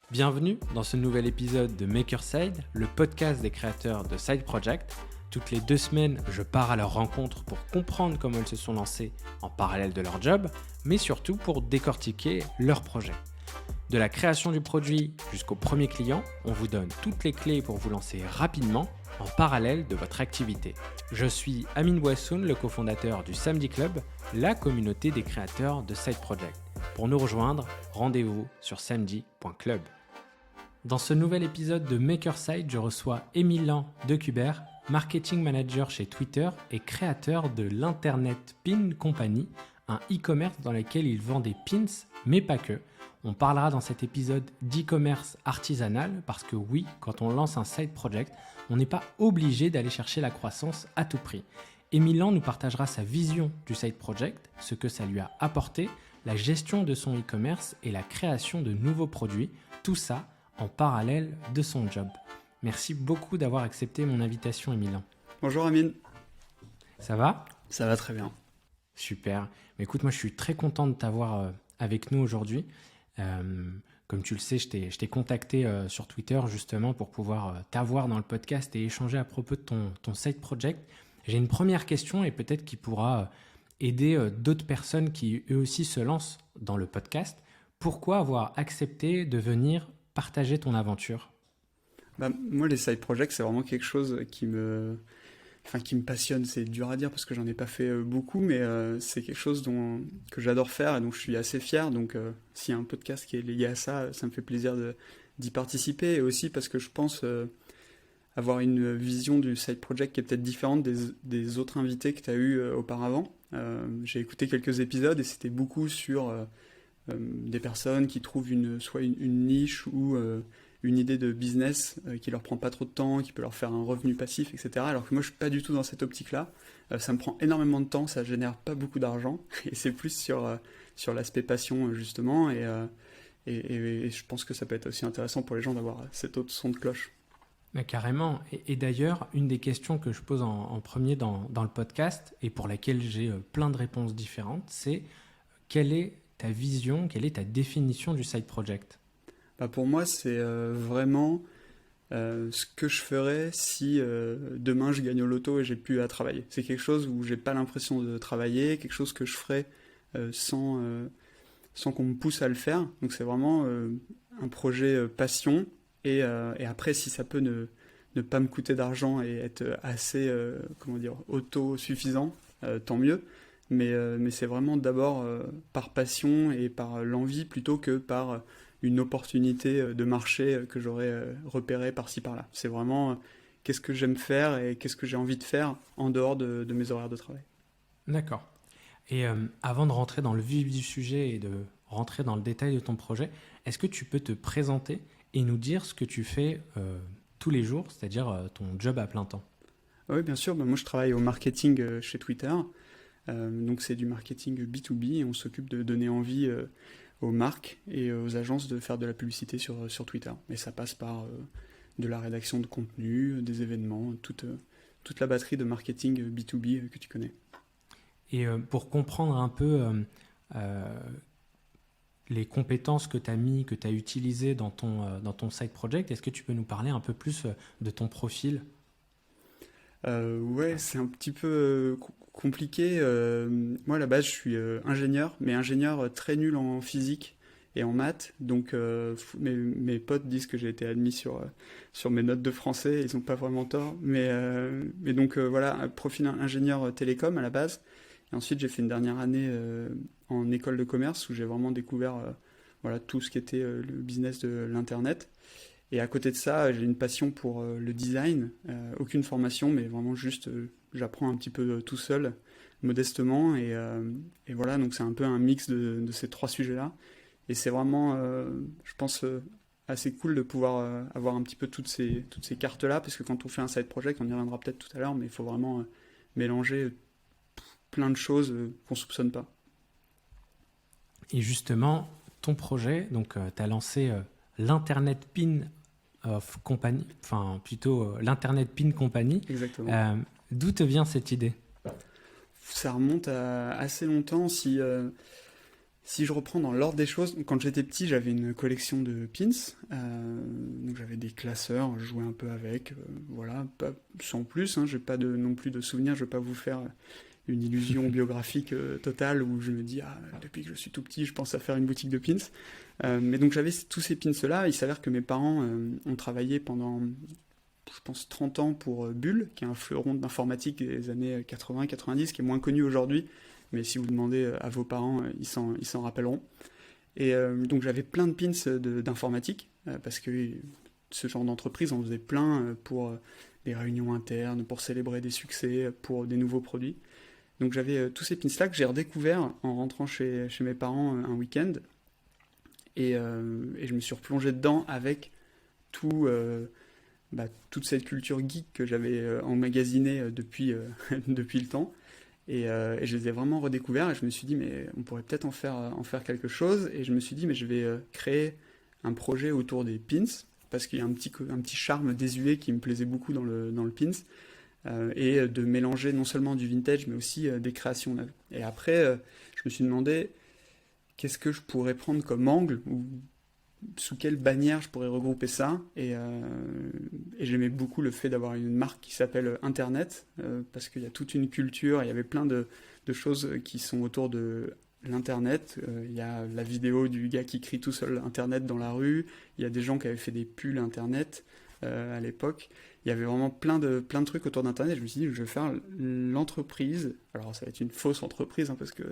Bienvenue dans ce nouvel épisode de Makerside, le podcast des créateurs de Side Project. Toutes les 2 semaines, je pars à leur rencontre pour comprendre comment ils se sont lancés en parallèle de leur job, mais surtout pour décortiquer leur projet. De la création du produit jusqu'au premier client, on vous donne toutes les clés pour vous lancer rapidement en parallèle de votre activité. Je suis Amine Bouassoun, le cofondateur du Samedi Club, la communauté des créateurs de Side Project. Pour nous rejoindre, rendez-vous sur samedi.club. Dans ce nouvel épisode de Makerside, je reçois Émilien Decubert, marketing manager chez Twitter et créateur de l'Internet Pin Company, un e-commerce dans lequel il vend des pins, mais pas que. On parlera dans cet épisode d'e-commerce artisanal parce que oui, quand on lance un side project, on n'est pas obligé d'aller chercher la croissance à tout prix. Émilien nous partagera sa vision du side project, ce que ça lui a apporté, la gestion de son e-commerce et la création de nouveaux produits, tout ça en parallèle de son job. Merci beaucoup d'avoir accepté mon invitation, Émilien. Bonjour Amine. Ça va ? Ça va très bien. Super. Mais écoute, moi je suis très content de t'avoir avec nous aujourd'hui. Comme tu le sais, je t'ai contacté sur Twitter justement pour pouvoir t'avoir dans le podcast et échanger à propos de ton side project. J'ai une première question et peut-être qui pourra aider d'autres personnes qui eux aussi se lancent dans le podcast. Pourquoi avoir accepté de venir partager ton aventure ? Moi, les side projects, c'est vraiment quelque chose qui me passionne. C'est dur à dire parce que j'en ai pas fait beaucoup, mais c'est quelque chose que j'adore faire et dont je suis assez fier. Donc, s'il y a un podcast qui est lié à ça, ça me fait plaisir d'y participer. Et aussi parce que je pense avoir une vision du side project qui est peut-être différente des autres invités que tu as eu auparavant. J'ai écouté quelques épisodes et c'était beaucoup sur des personnes qui trouvent soit une niche ou une idée de business qui leur prend pas trop de temps, qui peut leur faire un revenu passif, etc. Alors que moi, je suis pas du tout dans cette optique-là. Ça me prend énormément de temps, ça génère pas beaucoup d'argent, et c'est plus sur l'aspect passion, justement, et je pense que ça peut être aussi intéressant pour les gens d'avoir cet autre son de cloche. Mais carrément. Et d'ailleurs, une des questions que je pose en premier dans le podcast, et pour laquelle j'ai plein de réponses différentes, c'est quelle est ta vision, quelle est ta définition du side project ? Pour moi, c'est vraiment ce que je ferais si demain je gagne au loto et j'ai plus à travailler. C'est quelque chose où j'ai pas l'impression de travailler, quelque chose que je ferais sans qu'on me pousse à le faire. Donc c'est vraiment un projet passion. Et après, si ça peut ne pas me coûter d'argent et être assez autosuffisant, tant mieux. Mais c'est vraiment d'abord par passion et par l'envie plutôt que par une opportunité de marché que j'aurais repérée par-ci par-là. C'est vraiment qu'est-ce que j'aime faire et qu'est-ce que j'ai envie de faire en dehors de mes horaires de travail. D'accord. Et avant de rentrer dans le vif du sujet et de rentrer dans le détail de ton projet, est-ce que tu peux te présenter et nous dire ce que tu fais tous les jours, c'est-à-dire ton job à plein temps ? Oui, bien sûr. Moi, je travaille au marketing chez Twitter. Donc, c'est du marketing B2B et on s'occupe de donner envie aux marques et aux agences de faire de la publicité sur Twitter. Et ça passe par de la rédaction de contenu, des événements, toute la batterie de marketing B2B que tu connais. Et pour comprendre un peu les compétences que tu as utilisées dans ton side project, est-ce que tu peux nous parler un peu plus de ton profil ? Ouais, c'est un petit peu compliqué. Moi, à la base, je suis ingénieur, mais ingénieur très nul en physique et en maths. Donc, mes potes disent que j'ai été admis sur mes notes de français. Ils n'ont pas vraiment tort. Mais donc, voilà, un profil ingénieur télécom à la base. Et ensuite, j'ai fait une dernière année en école de commerce où j'ai vraiment découvert tout ce qui était le business de l'Internet. Et à côté de ça, j'ai une passion pour le design, aucune formation, mais vraiment juste j'apprends un petit peu tout seul, modestement, et voilà, donc c'est un peu un mix de ces 3 sujets-là. Et c'est vraiment, je pense, assez cool de pouvoir avoir un petit peu toutes ces cartes-là, parce que quand on fait un side project, on y reviendra peut-être tout à l'heure, mais il faut vraiment mélanger plein de choses qu'on ne soupçonne pas. Et justement, ton projet, donc tu as lancé l'Internet Pin of Company, enfin plutôt l'Internet Pin Company. Exactement. D'où te vient cette idée ? Ça remonte à assez longtemps. Si Si je reprends dans l'ordre des choses, quand j'étais petit, j'avais une collection de pins. Donc j'avais des classeurs, je jouais un peu avec, voilà, pas sans plus. J'ai pas non plus de souvenirs, je vais pas vous faire une illusion biographique totale où je me dis depuis que je suis tout petit, je pense à faire une boutique de pins. Mais donc j'avais tous ces pins-là. Il s'avère que mes parents ont travaillé pendant, je pense, 30 ans pour Bull, qui est un fleuron d'informatique des années 80-90, qui est moins connu aujourd'hui. Mais si vous demandez à vos parents, ils s'en rappelleront. Et donc j'avais plein de pins d'informatique, parce que ce genre d'entreprise en faisait plein pour des réunions internes, pour célébrer des succès, pour des nouveaux produits. Donc j'avais tous ces pins-là que j'ai redécouverts en rentrant chez mes parents un week-end. Et je me suis replongé dedans avec toute cette culture geek que j'avais emmagasinée depuis le temps. Et je les ai vraiment redécouverts et je me suis dit mais on pourrait peut-être en faire quelque chose. Et je me suis dit mais je vais créer un projet autour des pins parce qu'il y a un petit charme désuet qui me plaisait beaucoup dans le pins, et de mélanger non seulement du vintage mais aussi des créations neuves. Et après je me suis demandé qu'est-ce que je pourrais prendre comme angle ou sous quelle bannière je pourrais regrouper ça. Et j'aimais beaucoup le fait d'avoir une marque qui s'appelle Internet, parce qu'il y a toute une culture, il y avait plein de choses qui sont autour de l'Internet. Il y a la vidéo du gars qui crie tout seul Internet dans la rue, il y a des gens qui avaient fait des pulls Internet à l'époque. Il y avait vraiment plein de trucs autour d'Internet. Je me suis dit, je vais faire l'entreprise. Alors ça va être une fausse entreprise, parce que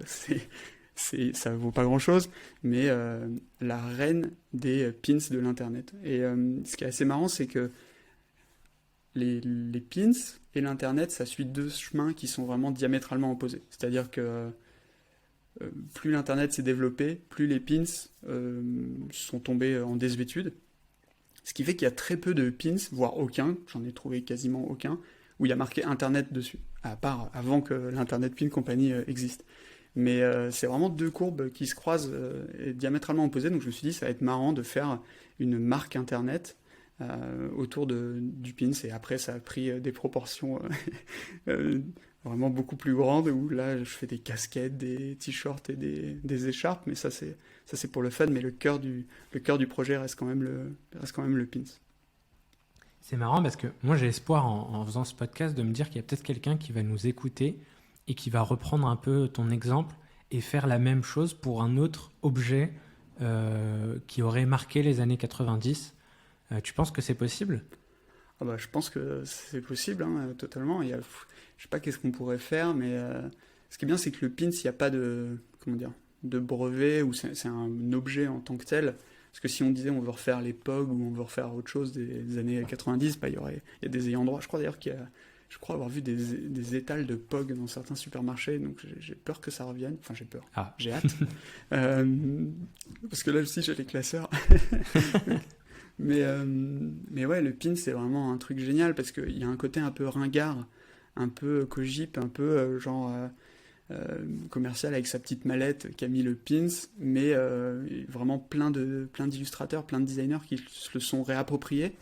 ça vaut pas grand chose, mais la reine des pins de l'internet. Et ce qui est assez marrant, c'est que les pins et l'internet, ça suit deux chemins qui sont vraiment diamétralement opposés. C'est-à-dire que plus l'internet s'est développé, plus les pins sont tombés en désuétude. Ce qui fait qu'il y a très peu de pins, voire aucun, j'en ai trouvé quasiment aucun, où il y a marqué internet dessus, à part avant que l'Internet Pin Company existe. Mais c'est vraiment deux courbes qui se croisent et diamétralement opposées. Donc je me suis dit, ça va être marrant de faire une marque internet autour du pins. Et après, ça a pris des proportions vraiment beaucoup plus grandes, où là, je fais des casquettes, des t-shirts et des écharpes. Mais ça, c'est pour le fun. Mais le cœur du projet reste quand même le pins. C'est marrant parce que moi, j'ai espoir en faisant ce podcast de me dire qu'il y a peut-être quelqu'un qui va nous écouter et qui va reprendre un peu ton exemple et faire la même chose pour un autre objet qui aurait marqué les années 90. Tu penses que c'est possible ? Je pense que c'est possible, totalement. Je sais pas qu'est-ce qu'on pourrait faire, mais ce qui est bien, c'est que le pins, il n'y a pas de brevet, ou c'est un objet en tant que tel. Parce que si on disait on veut refaire les POG ou on veut refaire autre chose des années 90, il y a des ayants droit. Je crois d'ailleurs je crois avoir vu des étals de POG dans certains supermarchés, donc j'ai peur que ça revienne. Enfin, j'ai peur. J'ai hâte. Parce que là aussi, j'ai les classeurs. Mais ouais, le pin, c'est vraiment un truc génial, parce qu'il y a un côté un peu ringard, un peu cogip, un peu commercial avec sa petite mallette qui a mis le pins, mais vraiment plein d'illustrateurs, plein de designers qui se le sont réappropriés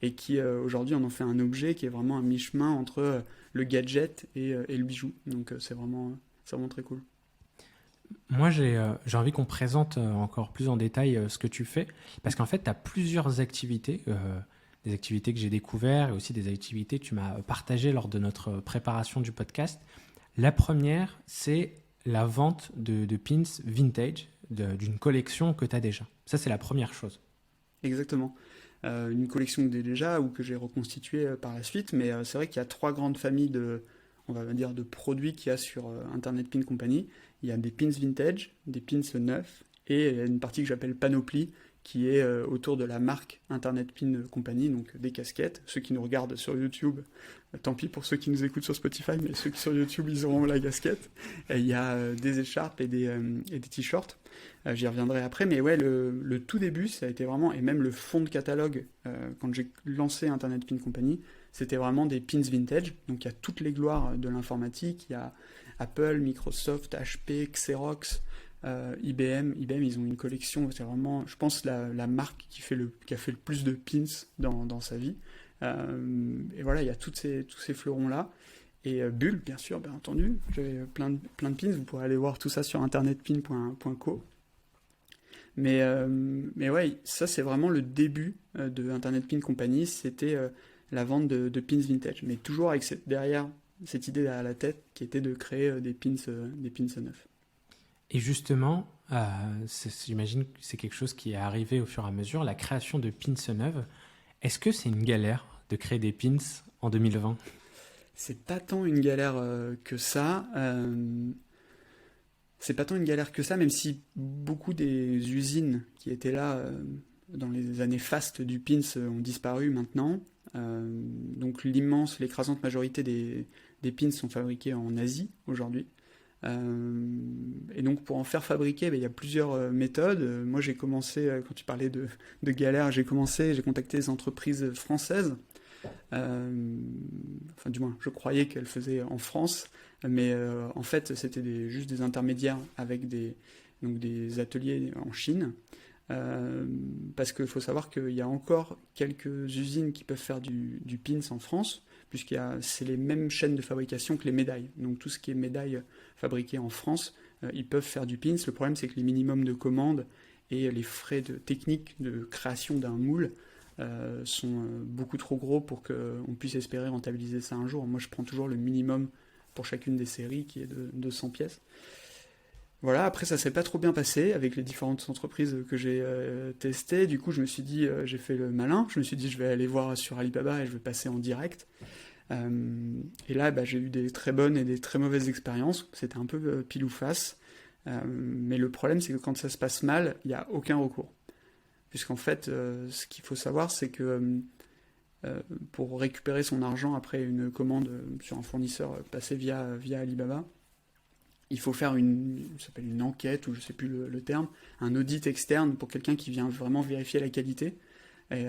et qui aujourd'hui en ont fait un objet qui est vraiment un mi-chemin entre le gadget et le bijou. Donc c'est vraiment très cool. Moi, j'ai envie qu'on présente encore plus en détail ce que tu fais, parce qu'en fait, tu as plusieurs activités, des activités que j'ai découvertes et aussi des activités que tu m'as partagées lors de notre préparation du podcast. La première, c'est la vente de pins vintage d'une collection que tu as déjà. Ça, c'est la première chose. Exactement. Une collection que j'ai déjà ou que j'ai reconstituée par la suite, mais c'est vrai qu'il y a trois grandes familles de produits qu'il y a sur Internet Pin Company. Il y a des pins vintage, des pins neufs, et il y a une partie que j'appelle panoplie, qui est autour de la marque Internet Pin Company, donc des casquettes. Ceux qui nous regardent sur YouTube, tant pis pour ceux qui nous écoutent sur Spotify, mais ceux qui sont sur YouTube, ils auront la casquette. Et il y a des écharpes et des t-shirts. J'y reviendrai après, mais ouais, le tout début, ça a été vraiment, et même le fond de catalogue, quand j'ai lancé Internet Pin Company, c'était vraiment des pins vintage. Donc il y a toutes les gloires de l'informatique, il y a Apple, Microsoft, HP, Xerox, IBM, ils ont une collection, c'est vraiment, je pense, la marque qui a fait le plus de pins dans sa vie. Et voilà, il y a tous ces fleurons-là. Et Bull, bien sûr, bien entendu. J'avais plein de pins. Vous pourrez aller voir tout ça sur internetpin.co. Mais ouais, ça c'est vraiment le début de Internet Pin Company, c'était la vente de pins vintage. Mais toujours avec derrière cette idée à la tête qui était de créer des pins neufs. Et justement, j'imagine que c'est quelque chose qui est arrivé au fur et à mesure, la création de pins neuves. Est-ce que c'est une galère de créer des pins en 2020? C'est pas tant une galère que ça. C'est pas tant une galère que ça, même si beaucoup des usines qui étaient là dans les années fastes du pins ont disparu maintenant. Donc l'écrasante majorité des pins sont fabriqués en Asie aujourd'hui. Et donc pour en faire fabriquer, il y a plusieurs méthodes. Moi j'ai commencé, quand tu parlais de galère, j'ai contacté des entreprises françaises. Enfin du moins, je croyais qu'elles faisaient en France, mais en fait c'était juste des intermédiaires avec des ateliers en Chine. Parce qu'il faut savoir qu'il y a encore quelques usines qui peuvent faire du pins en France, c'est les mêmes chaînes de fabrication que les médailles. Donc tout ce qui est médaille fabriquée en France, ils peuvent faire du pins. Le problème c'est que les minimums de commande et les frais techniques de création d'un moule sont beaucoup trop gros pour qu'on puisse espérer rentabiliser ça un jour. Moi je prends toujours le minimum pour chacune des séries qui est de 200 pièces. Voilà, après ça s'est pas trop bien passé avec les différentes entreprises que j'ai testées. Du coup, je me suis dit, j'ai fait le malin. Je me suis dit, je vais aller voir sur Alibaba et je vais passer en direct. Et là, j'ai eu des très bonnes et des très mauvaises expériences. C'était un peu pile ou face. Mais le problème, c'est que quand ça se passe mal, il n'y a aucun recours. Puisqu'en fait, ce qu'il faut savoir, c'est que pour récupérer son argent après une commande sur un fournisseur passé via Alibaba, il faut faire ça s'appelle une enquête, ou je ne sais plus le terme, un audit externe pour quelqu'un qui vient vraiment vérifier la qualité. Et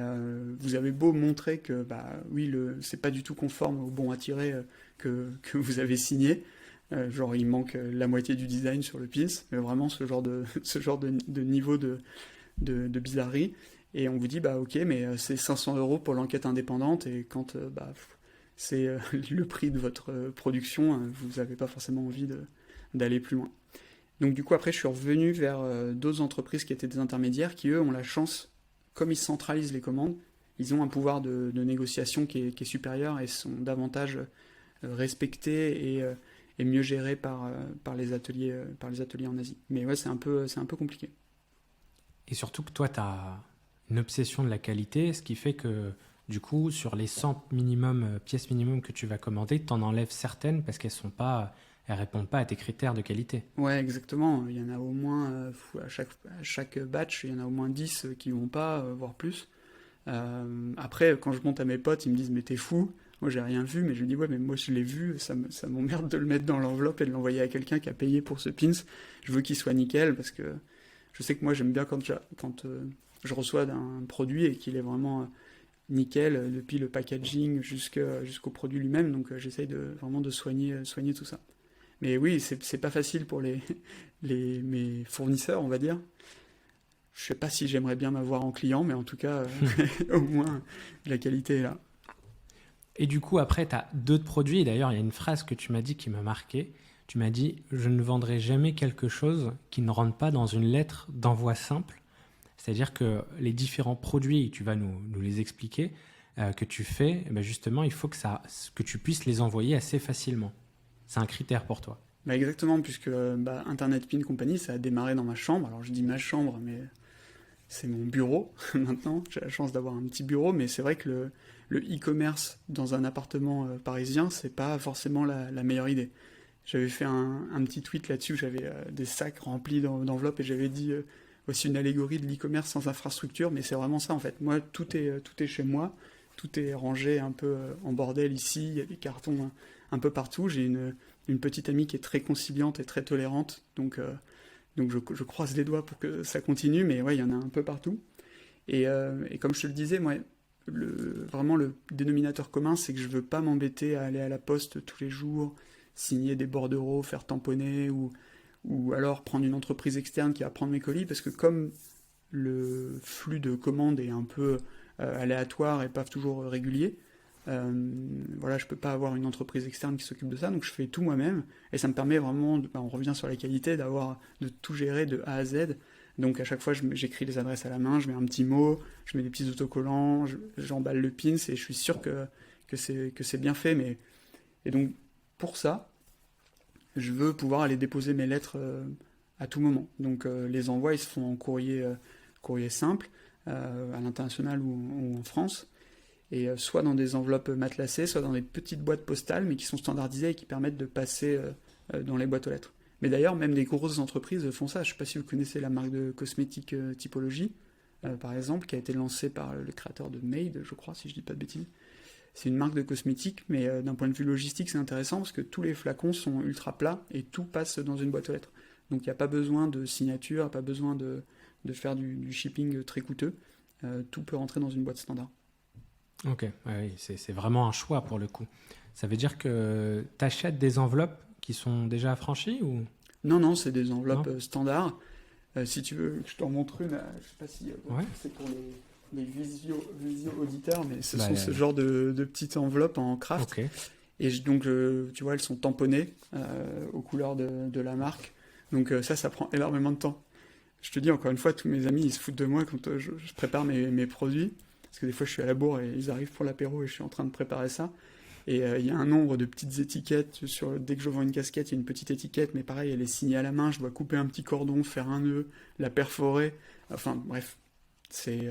vous avez beau montrer que oui, c'est pas du tout conforme au bon à tirer que vous avez signé. Genre il manque la moitié du design sur le pins, mais vraiment ce genre de niveau de bizarrerie. Et on vous dit ok, mais c'est 500 € pour l'enquête indépendante, et quand c'est le prix de votre production, vous n'avez pas forcément envie d'aller plus loin. Donc du coup après je suis revenu vers d'autres entreprises qui étaient des intermédiaires qui eux ont la chance, comme ils centralisent les commandes, ils ont un pouvoir de négociation qui est supérieur et sont davantage respectés et mieux gérés par les ateliers en Asie. Mais ouais, c'est un peu compliqué. Et surtout que toi tu as une obsession de la qualité, ce qui fait que du coup sur les 100 pièces minimum que tu vas commander, tu en enlèves certaines parce qu'elles répondent pas à tes critères de qualité. Ouais, exactement. Il y en a au moins, à chaque batch, il y en a au moins 10 qui vont pas, voire plus. Après, quand je monte à mes potes, ils me disent « mais t'es fou !» Moi, j'ai rien vu, mais je dis « ouais, mais moi, je l'ai vu, ça m'emmerde de le mettre dans l'enveloppe et de l'envoyer à quelqu'un qui a payé pour ce pins. Je veux qu'il soit nickel, parce que je sais que moi, j'aime bien quand je reçois un produit et qu'il est vraiment nickel, depuis le packaging jusqu'au produit lui-même. Donc, j'essaye vraiment de soigner tout ça. Mais oui, c'est pas facile pour mes fournisseurs, on va dire. Je sais pas si j'aimerais bien m'avoir en client, mais en tout cas, au moins, la qualité est là. Et du coup, après, tu as d'autres produits. Et d'ailleurs, il y a une phrase que tu m'as dit qui m'a marqué. Tu m'as dit « Je ne vendrai jamais quelque chose qui ne rentre pas dans une lettre d'envoi simple ». C'est-à-dire que les différents produits, tu vas nous les expliquer, que tu fais, justement, il faut que tu puisses les envoyer assez facilement. C'est un critère pour toi. Exactement, puisque Internet Pin Company, ça a démarré dans ma chambre. Alors je dis ma chambre, mais c'est mon bureau maintenant. J'ai la chance d'avoir un petit bureau, mais c'est vrai que le e-commerce dans un appartement parisien, c'est pas forcément la meilleure idée. J'avais fait un petit tweet là-dessus, j'avais des sacs remplis d'enveloppes et j'avais dit aussi une allégorie de l'e-commerce sans infrastructure, mais c'est vraiment ça en fait. Moi, tout est chez moi, tout est rangé un peu en bordel ici, il y a des cartons un peu partout. J'ai une petite amie qui est très conciliante et très tolérante, donc je croise les doigts pour que ça continue, mais ouais, il y en a un peu partout. Et comme je te le disais, moi, vraiment le dénominateur commun, c'est que je veux pas m'embêter à aller à la poste tous les jours, signer des bordereaux, faire tamponner, ou alors prendre une entreprise externe qui va prendre mes colis, parce que comme le flux de commandes est un peu aléatoire et pas toujours régulier, je peux pas avoir une entreprise externe qui s'occupe de ça, donc je fais tout moi-même, et ça me permet vraiment, on revient sur la qualité, de tout gérer de A à Z, Donc à chaque fois, j'écris les adresses à la main, je mets un petit mot, je mets des petits autocollants, j'emballe le pins et je suis sûr que c'est bien fait. Et donc pour ça, je veux pouvoir aller déposer mes lettres à tout moment. Donc les envois, ils se font en courrier simple, à l'international ou en France. Et soit dans des enveloppes matelassées, soit dans des petites boîtes postales, mais qui sont standardisées et qui permettent de passer dans les boîtes aux lettres. Mais d'ailleurs, même des grosses entreprises font ça. Je ne sais pas si vous connaissez la marque de cosmétiques Typologie, par exemple, qui a été lancée par le créateur de Made, je crois, si je ne dis pas de bêtises. C'est une marque de cosmétiques, mais d'un point de vue logistique, c'est intéressant parce que tous les flacons sont ultra plats et tout passe dans une boîte aux lettres. Donc il n'y a pas besoin de signature, pas besoin de faire du shipping très coûteux. Tout peut rentrer dans une boîte standard. Ok, oui, c'est vraiment un choix pour le coup. Ça veut dire que tu achètes des enveloppes qui sont déjà affranchies ou... Non, c'est des enveloppes standards. Si tu veux, je t'en montre une. Je ne sais pas si c'est pour les visio-auditeurs, mais ce sont ce genre de petites enveloppes en craft. Okay. Et donc, tu vois, elles sont tamponnées aux couleurs de la marque. Donc ça prend énormément de temps. Je te dis, encore une fois, tous mes amis, ils se foutent de moi quand je prépare mes produits. Parce que des fois, je suis à la bourre et ils arrivent pour l'apéro et je suis en train de préparer ça. Et il y a un nombre de petites étiquettes. Dès que je vends une casquette, il y a une petite étiquette, mais pareil, elle est signée à la main. Je dois couper un petit cordon, faire un nœud, la perforer. Enfin, bref, c'est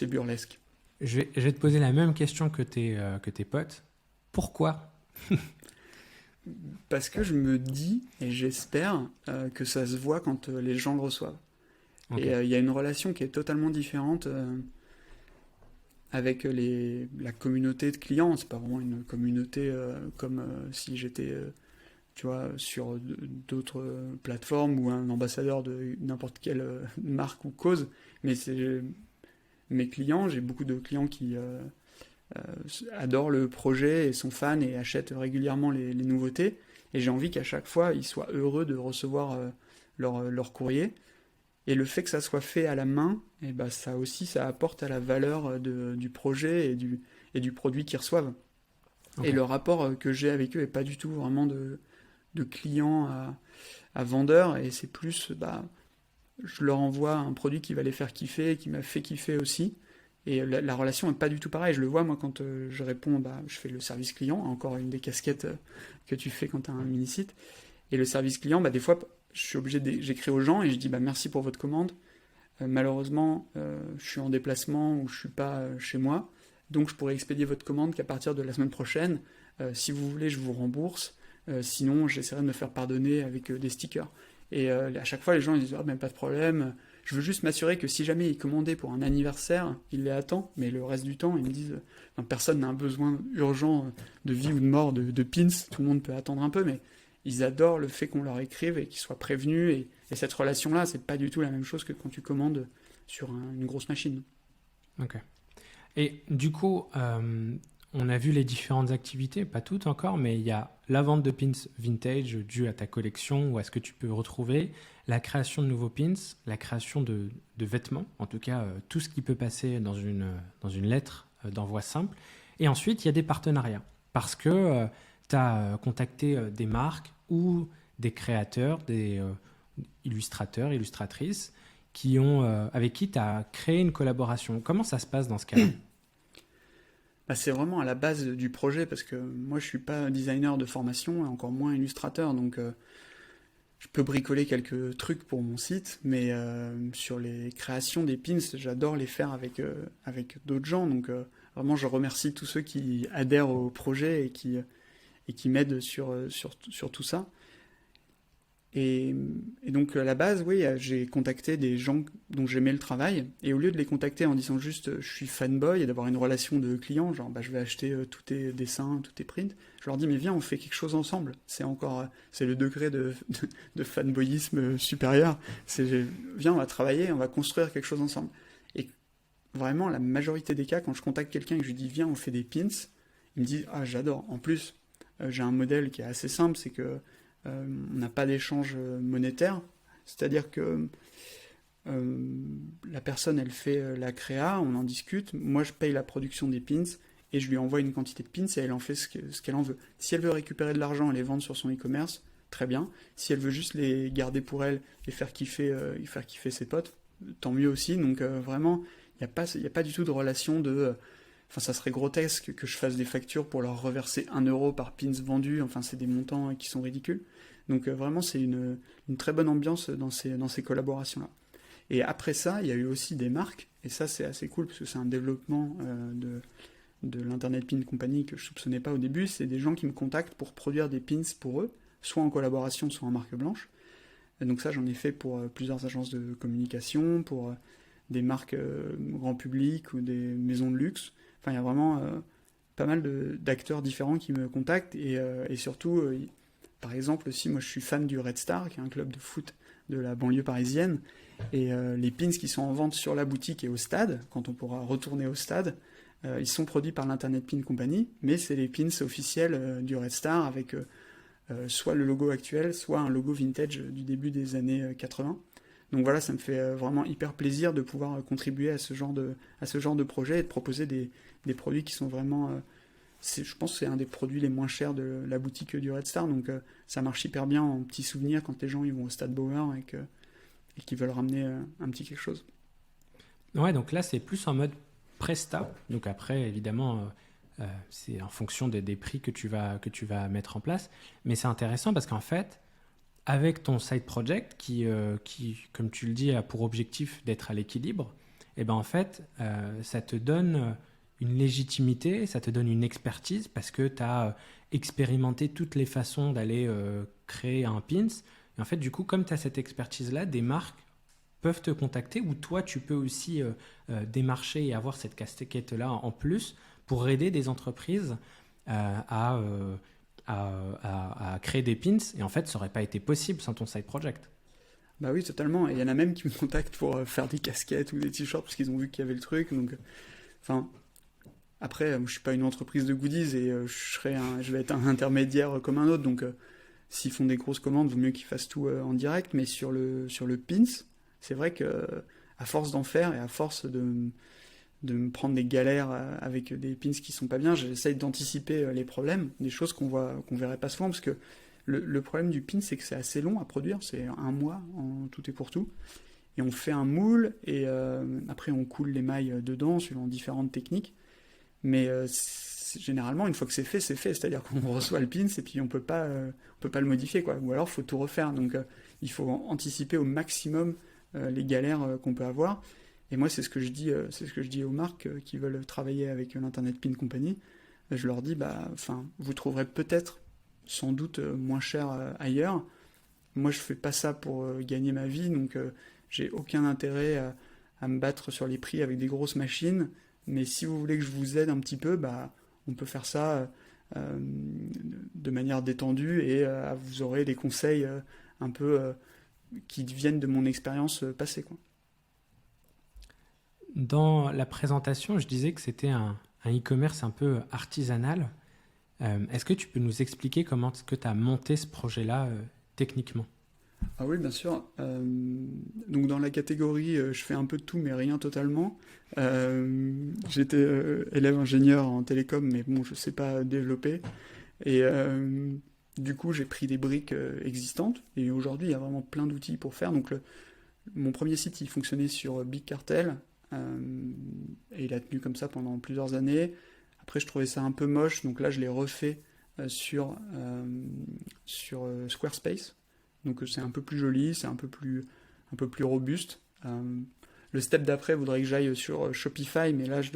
burlesque. Je vais te poser la même question que tes potes. Pourquoi? Parce que je me dis, et j'espère, que ça se voit quand les gens le reçoivent. Okay. Et il y a une relation qui est totalement différente avec la communauté de clients. C'est pas vraiment une communauté comme si j'étais tu vois, sur d'autres plateformes ou un ambassadeur de n'importe quelle marque ou cause. Mais c'est mes clients, j'ai beaucoup de clients qui adorent le projet et sont fans et achètent régulièrement les nouveautés. Et j'ai envie qu'à chaque fois, ils soient heureux de recevoir leur courrier. Et le fait que ça soit fait à la main, et ben ça aussi, ça apporte à la valeur du projet et du produit qu'ils reçoivent. Okay. Et le rapport que j'ai avec eux n'est pas du tout vraiment de client à vendeur, et c'est plus, je leur envoie un produit qui va les faire kiffer, qui m'a fait kiffer aussi. Et la relation n'est pas du tout pareille. Je le vois, moi, quand je réponds, je fais le service client, encore une des casquettes que tu fais quand tu as un mini-site. Et le service client, des fois, je suis obligé j'écris aux gens et je dis merci pour votre commande. Malheureusement, je suis en déplacement ou je suis pas chez moi, donc je pourrais expédier votre commande qu'à partir de la semaine prochaine. Si vous voulez, je vous rembourse. Sinon, j'essaierai de me faire pardonner avec des stickers. Et à chaque fois, les gens ils disent pas de problème. Je veux juste m'assurer que si jamais ils commandaient pour un anniversaire, ils les attendent. Mais le reste du temps, ils me disent personne n'a un besoin urgent de vie ou de mort de pins. Tout le monde peut attendre un peu, mais ils adorent le fait qu'on leur écrive et qu'ils soient prévenus. Et cette relation-là, c'est pas du tout la même chose que quand tu commandes sur une grosse machine. Ok. Et du coup, on a vu les différentes activités, pas toutes encore, mais il y a la vente de pins vintage due à ta collection ou à ce que tu peux retrouver, la création de nouveaux pins, la création de vêtements, en tout cas tout ce qui peut passer dans une lettre d'envoi simple. Et ensuite, il y a des partenariats parce que tu as contacté des marques ou des créateurs, des illustrateurs, illustratrices avec qui tu as créé une collaboration. Comment ça se passe dans ce cas-là? C'est vraiment à la base du projet parce que moi je suis pas designer de formation et encore moins illustrateur, donc je peux bricoler quelques trucs pour mon site, mais sur les créations des pins, j'adore les faire avec d'autres gens, donc vraiment je remercie tous ceux qui adhèrent au projet et qui m'aident sur tout ça. Et donc à la base, oui, j'ai contacté des gens dont j'aimais le travail, et au lieu de les contacter en disant juste je suis fanboy et d'avoir une relation de client, genre je vais acheter tous tes dessins, tous tes prints, je leur dis mais viens on fait quelque chose ensemble. C'est le degré de fanboyisme supérieur. Viens on va travailler, on va construire quelque chose ensemble. Et vraiment la majorité des cas, quand je contacte quelqu'un et que je lui dis viens on fait des pins, il me dit ah j'adore. En plus j'ai un modèle qui est assez simple, c'est que on n'a pas d'échange monétaire, c'est-à-dire que la personne elle fait la créa, on en discute, moi je paye la production des pins et je lui envoie une quantité de pins et elle en fait ce qu'elle en veut. Si elle veut récupérer de l'argent et les vendre sur son e-commerce, très bien. Si elle veut juste les garder pour elle et faire kiffer ses potes, tant mieux aussi. Donc vraiment, il n'y a pas du tout de relation de... Enfin, ça serait grotesque que je fasse des factures pour leur reverser 1 € par pins vendu. Enfin, c'est des montants qui sont ridicules. Donc vraiment, c'est une très bonne ambiance dans ces collaborations-là. Et après ça, il y a eu aussi des marques, et ça c'est assez cool parce que c'est un développement de l'Internet Pin Company que je soupçonnais pas au début. C'est des gens qui me contactent pour produire des pins pour eux, soit en collaboration, soit en marque blanche. Et donc ça, j'en ai fait pour plusieurs agences de communication, pour des marques grand public ou des maisons de luxe. Enfin, il y a vraiment pas mal d'acteurs différents qui me contactent, et surtout, par exemple, aussi, moi je suis fan du Red Star, qui est un club de foot de la banlieue parisienne, et les pins qui sont en vente sur la boutique et au stade, quand on pourra retourner au stade, ils sont produits par l'Internet Pin Company, mais c'est les pins officiels du Red Star avec soit le logo actuel, soit un logo vintage du début des années 80. Donc voilà, ça me fait vraiment hyper plaisir de pouvoir contribuer à ce genre de projet et de proposer des produits qui sont vraiment... je pense que c'est un des produits les moins chers de la boutique du Red Star, donc ça marche hyper bien en petit souvenir quand les gens ils vont au Stade Bauer et qu'ils veulent ramener un petit quelque chose. Ouais, donc là, c'est plus en mode Presta. Donc après, évidemment, c'est en fonction des prix que tu vas mettre en place. Mais c'est intéressant parce qu'en fait, avec ton side project qui, comme tu le dis, a pour objectif d'être à l'équilibre, et ben en fait, ça te donne une légitimité, ça te donne une expertise parce que tu as expérimenté toutes les façons d'aller créer un pins. Et en fait, du coup, comme tu as cette expertise-là, des marques peuvent te contacter ou toi, tu peux aussi démarcher et avoir cette casquette-là en plus pour aider des entreprises à créer des pins. Et en fait, ça n'aurait pas été possible sans ton side project. Bah oui, totalement. Et il y en a même qui me contactent pour faire des casquettes ou des t-shirts parce qu'ils ont vu qu'il y avait le truc. Donc, enfin, après, je suis pas une entreprise de goodies et je vais être un intermédiaire comme un autre. Donc, s'ils font des grosses commandes, vaut mieux qu'ils fassent tout en direct. Mais sur le pins, c'est vrai que à force d'en faire et à force de me prendre des galères avec des pins qui sont pas bien, j'essaye d'anticiper les problèmes, des choses qu'on verrait pas souvent, parce que le problème du pin, c'est que c'est assez long à produire, c'est 1 mois en tout et pour tout, et on fait un moule, et après on coule les mailles dedans, suivant différentes techniques, mais généralement, une fois que c'est fait, c'est-à-dire qu'on reçoit le pin, et puis on peut pas le modifier, quoi, ou alors il faut tout refaire, donc il faut anticiper au maximum les galères qu'on peut avoir. Et moi, c'est ce que je dis aux marques qui veulent travailler avec l'Internet Pin Company. Je leur dis, vous trouverez peut-être, sans doute, moins cher ailleurs. Moi, je fais pas ça pour gagner ma vie, donc j'ai aucun intérêt à me battre sur les prix avec des grosses machines. Mais si vous voulez que je vous aide un petit peu, on peut faire ça de manière détendue et vous aurez des conseils un peu qui viennent de mon expérience passée, quoi. Dans la présentation, je disais que c'était un e-commerce un peu artisanal. Est-ce que tu peux nous expliquer comment est-ce que tu as monté ce projet-là techniquement ? Ah oui, bien sûr. Donc dans la catégorie, je fais un peu de tout, mais rien totalement. J'étais élève ingénieur en télécom, mais bon, je sais pas développer. Et du coup, j'ai pris des briques existantes. Et aujourd'hui, il y a vraiment plein d'outils pour faire. Donc mon premier site, il fonctionnait sur Big Cartel. Et il a tenu comme ça pendant plusieurs années. Après, je trouvais ça un peu moche, donc là, je l'ai refait sur Squarespace. Donc c'est un peu plus joli, c'est un peu plus robuste. Le step d'après voudrait que j'aille sur Shopify, mais là, je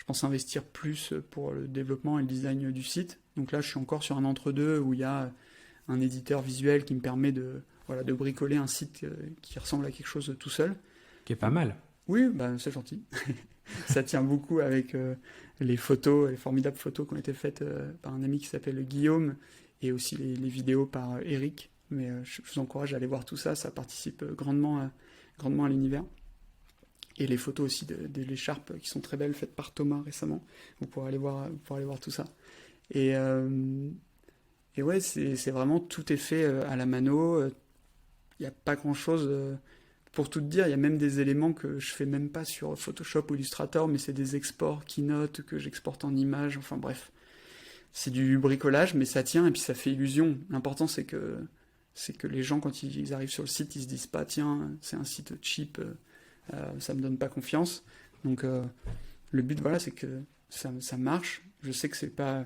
pense investir plus pour le développement et le design du site. Donc là, je suis encore sur un entre-deux où il y a un éditeur visuel qui me permet de bricoler un site qui ressemble à quelque chose tout seul. Qui est pas mal. Oui, c'est gentil. Ça tient beaucoup avec les formidables photos qui ont été faites par un ami qui s'appelle Guillaume, et aussi les vidéos par Eric. Mais je vous encourage à aller voir tout ça, ça participe grandement à l'univers. Et les photos aussi de l'écharpe qui sont très belles, faites par Thomas récemment. Vous pourrez aller voir tout ça. Et ouais, c'est vraiment, tout est fait à la mano. Il n'y a pas grand-chose... Pour tout te dire, il y a même des éléments que je fais même pas sur Photoshop ou Illustrator, mais c'est des exports Keynote que j'exporte en images, enfin bref. c'est du bricolage, mais ça tient et puis ça fait illusion. L'important, c'est que les gens, quand ils arrivent sur le site, ils se disent pas, tiens, c'est un site cheap, ça me donne pas confiance. Donc, le but, voilà, c'est que ça marche. Je sais que c'est pas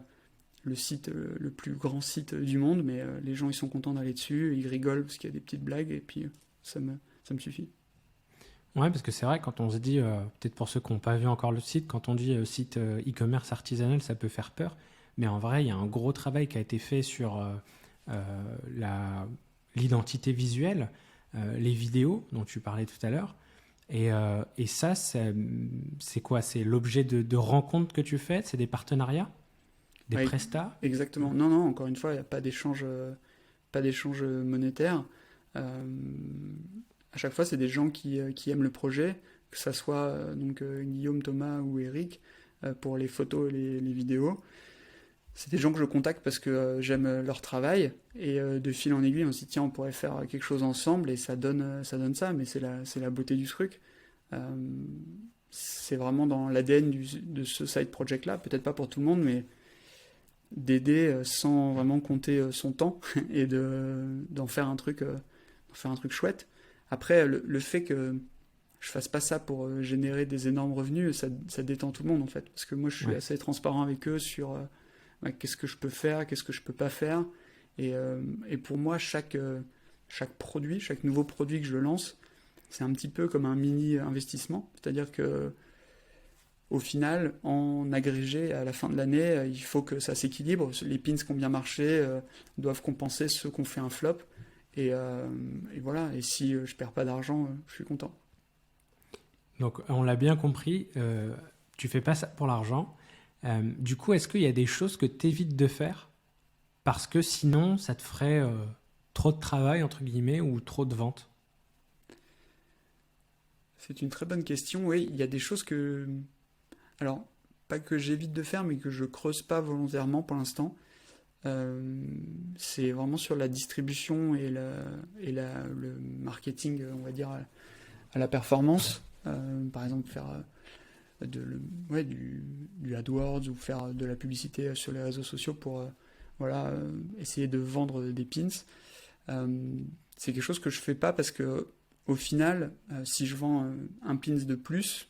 le site, le plus grand site du monde, mais les gens, ils sont contents d'aller dessus, ils rigolent parce qu'il y a des petites blagues, et puis ça me suffit. Ouais, parce que c'est vrai, quand on se dit, peut-être pour ceux qui n'ont pas vu encore le site, quand on dit site e-commerce artisanal, ça peut faire peur. Mais en vrai, il y a un gros travail qui a été fait sur l'identité visuelle, les vidéos dont tu parlais tout à l'heure. Et ça, c'est quoi? C'est l'objet de rencontres que tu fais? C'est des partenariats? Des Ouais, prestats? exactement. Non, non, encore une fois, il n'y a pas d'échange monétaire. À chaque fois, c'est des gens qui aiment le projet, que ça soit Guillaume, Thomas ou Eric, pour les photos et les vidéos. C'est des gens que je contacte parce que j'aime leur travail, et de fil en aiguille, on se dit tiens, on pourrait faire quelque chose ensemble, et ça donne ça, mais c'est la beauté du truc. Euh, c'est vraiment dans l'ADN de ce side project là, peut-être pas pour tout le monde, mais d'aider sans vraiment compter son temps et d'en faire un truc chouette. Après, le fait que je fasse pas ça pour générer des énormes revenus, ça détend tout le monde en fait. Parce que moi, je suis Ouais. assez transparent avec eux sur qu'est-ce que je peux faire, qu'est-ce que je peux pas faire. Et pour moi, chaque produit, chaque nouveau produit que je lance, c'est un petit peu comme un mini investissement. C'est-à-dire que au final, en agrégé, à la fin de l'année, il faut que ça s'équilibre. Les pins qui ont bien marché doivent compenser ceux qui ont fait un flop. Et voilà, et si je perds pas d'argent, je suis content. Donc, on l'a bien compris, tu fais pas ça pour l'argent. Du coup, est-ce qu'il y a des choses que tu évites de faire parce que sinon, ça te ferait trop de travail, entre guillemets, ou trop de ventes? C'est une très bonne question. Oui, il y a des choses que... Alors, pas que j'évite de faire, mais que je creuse pas volontairement pour l'instant. C'est vraiment sur la distribution et le marketing, on va dire, à la performance. Par exemple, faire du AdWords ou faire de la publicité sur les réseaux sociaux pour voilà, essayer de vendre des pins. C'est quelque chose que je fais pas parce que au final, si je vends un pins de plus,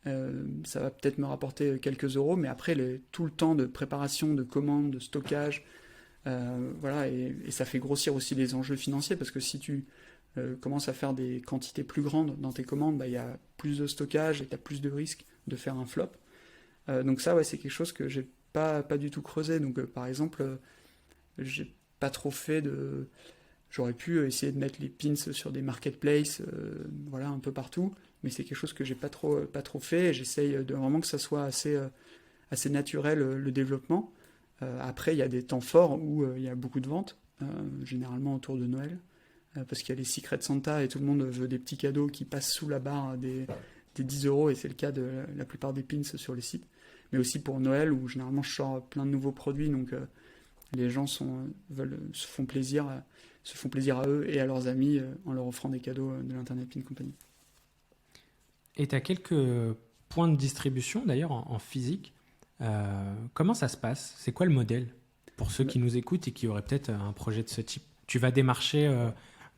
ça va peut-être me rapporter quelques euros, mais après tout le temps de préparation, de commande, de stockage, voilà, et ça fait grossir aussi les enjeux financiers parce que si tu commences à faire des quantités plus grandes dans tes commandes, bah, il y a plus de stockage et tu as plus de risques de faire un flop. Donc ça, ouais, c'est quelque chose que j'ai pas du tout creusé. Donc par exemple, j'ai pas trop fait de... J'aurais pu essayer de mettre les pins sur des marketplaces, voilà, un peu partout, mais c'est quelque chose que j'ai pas trop fait. Et j'essaye de vraiment que ça soit assez naturel le développement. Après, il y a des temps forts où il y a beaucoup de ventes, généralement autour de Noël, parce qu'il y a les Secret Santa et tout le monde veut des petits cadeaux qui passent sous la barre des 10 euros, et c'est le cas de la plupart des pins sur les sites. Mais aussi pour Noël, où généralement je sors plein de nouveaux produits, donc les gens se font plaisir à eux et à leurs amis en leur offrant des cadeaux de l'Internet Pin Company. Et tu as quelques points de distribution, d'ailleurs, en physique. Comment ça se passe? C'est quoi le modèle pour ceux qui nous écoutent et qui auraient peut-être un projet de ce type? Tu vas démarcher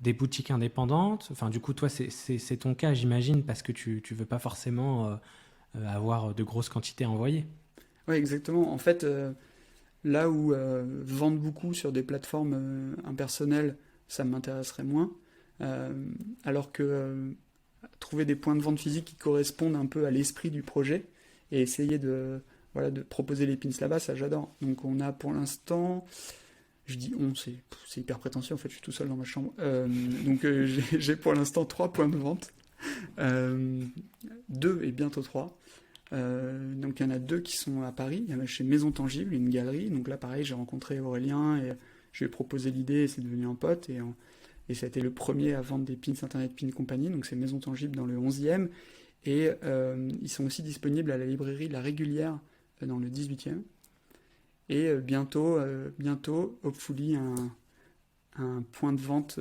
des boutiques indépendantes. Enfin, du coup, toi, c'est ton cas, j'imagine, parce que tu veux pas forcément avoir de grosses quantités à envoyer. Oui, exactement. En fait, là où vendre beaucoup sur des plateformes impersonnelles, ça m'intéresserait moins. Alors que trouver des points de vente physiques qui correspondent un peu à l'esprit du projet et essayer voilà, de proposer les pins là-bas, ça j'adore. Donc on a pour l'instant, je dis on, c'est hyper prétentieux, en fait je suis tout seul dans ma chambre. Donc j'ai pour l'instant 3 points de vente, 2 et bientôt 3. Donc il y en a 2 qui sont à Paris. Il y en a chez Maison Tangible, une galerie. Donc là pareil, j'ai rencontré Aurélien et je lui ai proposé l'idée et c'est devenu un pote. Et ça a été le premier à vendre des pins Internet Pin Company. Donc c'est Maison Tangible dans le 11e. Et ils sont aussi disponibles à la librairie La Régulière dans le 18e. Et bientôt, hopefully, un point de vente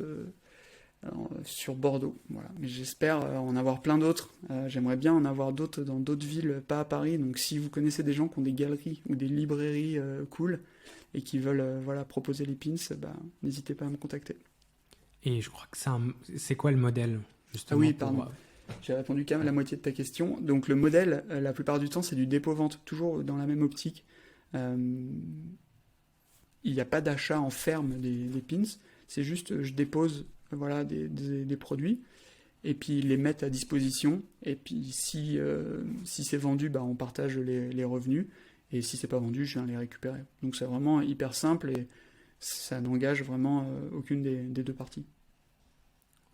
sur Bordeaux. Voilà. Mais j'espère en avoir plein d'autres. J'aimerais bien en avoir d'autres dans d'autres villes, pas à Paris. Donc si vous connaissez des gens qui ont des galeries ou des librairies cool et qui veulent proposer les pins, n'hésitez pas à me contacter. Et je crois que c'est quoi le modèle, justement? Ah oui, pardon. J'ai répondu quand même à la moitié de ta question. Donc le modèle, la plupart du temps, c'est du dépôt-vente, toujours dans la même optique. Il n'y a pas d'achat en ferme des pins. C'est juste, je dépose des produits et puis ils les mettent à disposition. Et puis si c'est vendu, on partage les revenus. Et si c'est pas vendu, je viens les récupérer. Donc c'est vraiment hyper simple et ça n'engage vraiment aucune des deux parties.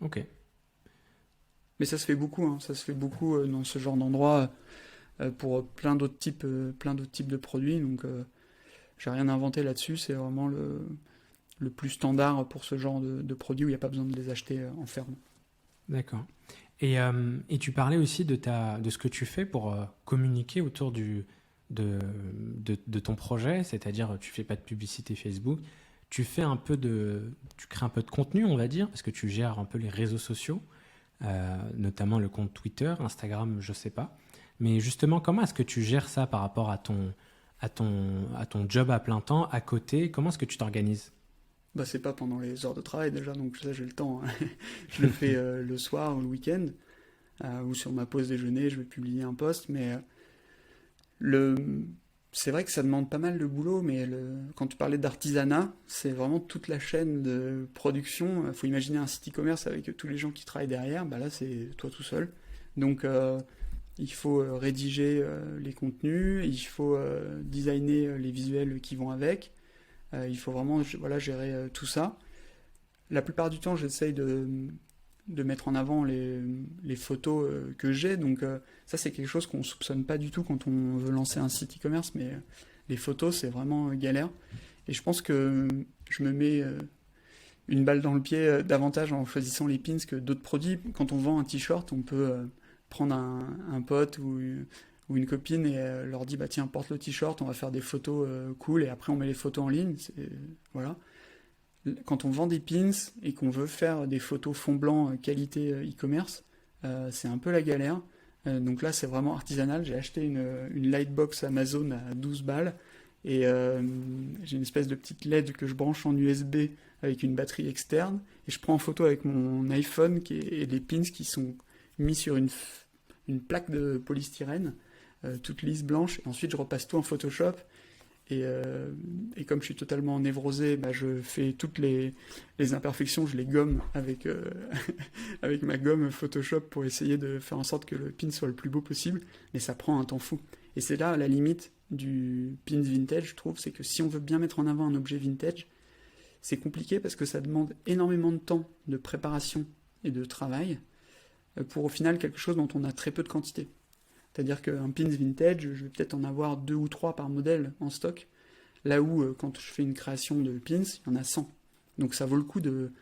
Ok. Mais ça se fait beaucoup, hein. Ça se fait beaucoup dans ce genre d'endroit pour plein d'autres types de produits. Donc j'ai rien inventé là-dessus. C'est vraiment le plus standard pour ce genre de produits où il n'y a pas besoin de les acheter en ferme. D'accord. Et tu parlais aussi de ce que tu fais pour communiquer autour de ton projet, c'est-à-dire tu fais pas de publicité Facebook, tu crées un peu de contenu, on va dire, parce que tu gères un peu les réseaux sociaux, notamment le compte Twitter, Instagram, je sais pas. Mais justement, comment est-ce que tu gères ça par rapport à ton job à plein temps à côté? Comment est-ce que tu t'organises? C'est pas pendant les heures de travail déjà, donc ça j'ai le temps, hein. Je le fais le soir ou le week-end, ou sur ma pause déjeuner, je vais publier un post, mais c'est vrai que ça demande pas mal de boulot, mais quand tu parlais d'artisanat, c'est vraiment toute la chaîne de production. Il faut imaginer un site e-commerce avec tous les gens qui travaillent derrière, là c'est toi tout seul. Donc il faut rédiger les contenus, il faut designer les visuels qui vont avec. Il faut vraiment gérer tout ça. La plupart du temps, j'essaye de mettre en avant les photos que j'ai. Donc ça, c'est quelque chose qu'on ne soupçonne pas du tout quand on veut lancer un site e-commerce, mais les photos, c'est vraiment galère. Et je pense que je me mets une balle dans le pied davantage en choisissant les pins que d'autres produits. Quand on vend un t-shirt, on peut prendre un pote ou une copine et leur dit tiens, porte le t-shirt, on va faire des photos cool et après on met les photos en ligne. Voilà. Quand on vend des pins et qu'on veut faire des photos fond blanc qualité e-commerce, c'est un peu la galère. Donc là c'est vraiment artisanal. J'ai acheté une lightbox Amazon à 12 balles et j'ai une espèce de petite LED que je branche en USB avec une batterie externe et je prends en photo avec mon iPhone et des pins qui sont mis sur une plaque de polystyrène toute lisse blanche, et ensuite je repasse tout en Photoshop et comme je suis totalement névrosé, je fais toutes les imperfections, je les gomme avec avec ma gomme Photoshop pour essayer de faire en sorte que le pin soit le plus beau possible, mais ça prend un temps fou. Et c'est là la limite du pin vintage, je trouve, c'est que si on veut bien mettre en avant un objet vintage, c'est compliqué parce que ça demande énormément de temps de préparation et de travail pour au final quelque chose dont on a très peu de quantité. C'est-à-dire qu'un pins vintage, je vais peut-être en avoir 2 ou 3 par modèle en stock, là où quand je fais une création de pins, il y en a 100. Donc ça vaut le coup de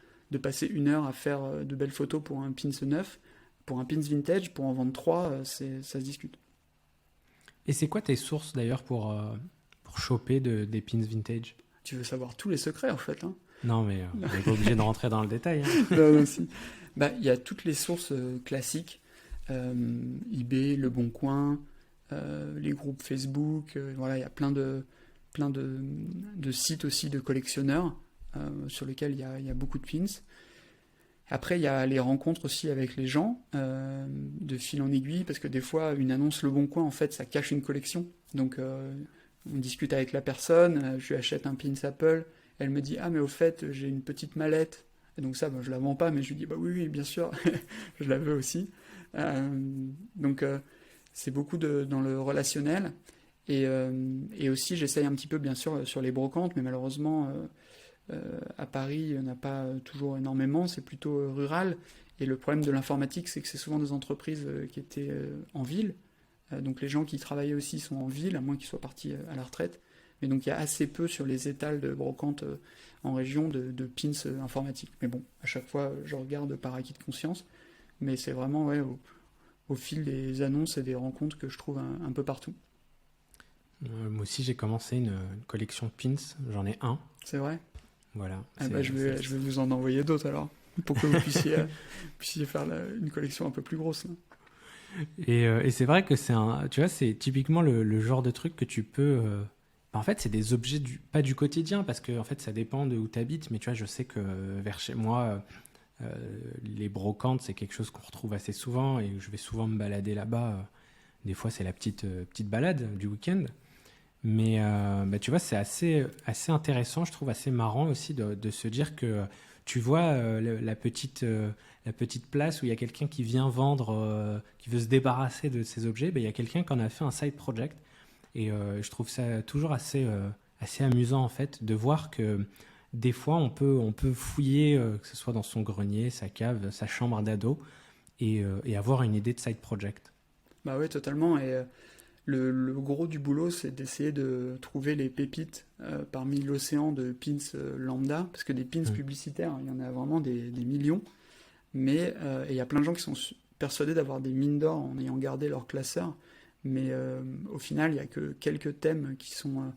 passer 1 heure à faire de belles photos pour un pins neuf. Pour un pins vintage, pour en vendre 3, ça se discute. Et c'est quoi tes sources d'ailleurs pour choper des pins vintage? Tu veux savoir tous les secrets en fait, hein? Non, mais on n'est pas obligé de rentrer dans le détail. Hein. Non, si. Y a toutes les sources classiques. eBay, Le Bon Coin, les groupes Facebook, il y a plein de sites aussi de collectionneurs sur lesquels il y a beaucoup de pins. Après, il y a les rencontres aussi avec les gens, de fil en aiguille, parce que des fois, une annonce Le Bon Coin, en fait, ça cache une collection. Donc, on discute avec la personne, je lui achète un pins Apple, elle me dit « Ah, mais au fait, j'ai une petite mallette. » Et donc ça, je la vends pas, mais je lui dis « oui, bien sûr, je la veux aussi. » Donc c'est beaucoup dans le relationnel et aussi j'essaye un petit peu bien sûr sur les brocantes, mais malheureusement à Paris il n'y en a pas toujours énormément, c'est plutôt rural, et le problème de l'informatique c'est que c'est souvent des entreprises qui étaient en ville, donc les gens qui travaillaient aussi sont en ville, à moins qu'ils soient partis à la retraite, mais donc il y a assez peu sur les étals de brocantes en région de pins informatiques. Mais bon, à chaque fois je regarde par acquis de conscience. Mais c'est vraiment au fil des annonces et des rencontres que je trouve un peu partout. Moi aussi, j'ai commencé une collection de pins. J'en ai un. C'est vrai? Voilà. Je vais vous en envoyer d'autres alors. pour que vous puissiez faire une collection un peu plus grosse. Et c'est vrai que tu vois, c'est typiquement le genre de truc que tu peux. En fait, c'est des objets pas du quotidien, parce que en fait, ça dépend de où tu habites. Mais tu vois, je sais que vers chez moi, les brocantes, c'est quelque chose qu'on retrouve assez souvent et je vais souvent me balader là-bas. Des fois, c'est la petite balade du week-end. Mais bah, tu vois, c'est assez intéressant, je trouve assez marrant aussi de se dire que tu vois la petite place où il y a quelqu'un qui vient vendre, qui veut se débarrasser de ces objets, bah, il y a quelqu'un qui en a fait un side project. Et je trouve ça toujours assez amusant en fait de voir que des fois on peut fouiller, que ce soit dans son grenier, sa cave, sa chambre d'ado, et avoir une idée de side project. Bah ouais, totalement. Et le gros du boulot, c'est d'essayer de trouver les pépites parmi l'océan de pins lambda, parce que des pins Mm. publicitaires, il y en a vraiment des millions. Mais et il y a plein de gens qui sont persuadés d'avoir des mines d'or en ayant gardé leur classeur. Mais au final, il n'y a que quelques thèmes qui sont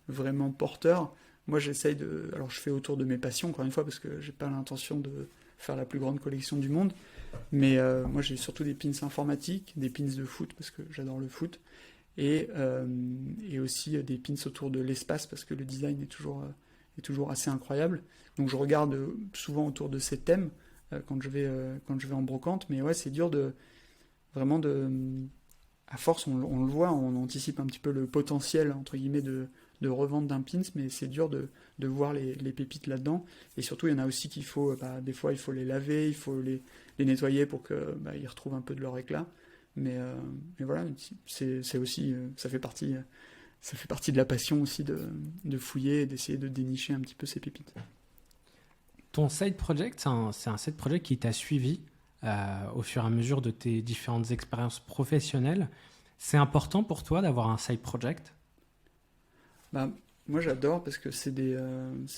vraiment porteurs. Moi, j'essaye de. Alors, je fais autour de mes passions, encore une fois, parce que j'ai pas l'intention de faire la plus grande collection du monde. Mais moi, j'ai surtout des pins informatiques, des pins de foot, parce que j'adore le foot, et aussi des pins autour de l'espace, parce que le design est toujours assez incroyable. Donc, je regarde souvent autour de ces thèmes quand je vais en brocante. Mais ouais, c'est dur vraiment de. À force, on le voit, on anticipe un petit peu le potentiel, entre guillemets, de revente d'un pins, mais c'est dur de voir les pépites là-dedans. Et surtout, il y en a aussi qu'il faut, des fois, il faut les laver, il faut les nettoyer pour qu'ils retrouvent un peu de leur éclat. Mais voilà, c'est aussi, ça fait partie de la passion aussi de fouiller et d'essayer de dénicher un petit peu ces pépites. Ton side project, c'est un side project qui t'a suivi au fur et à mesure de tes différentes expériences professionnelles. C'est important pour toi d'avoir un side project? Bah, moi, j'adore parce que c'est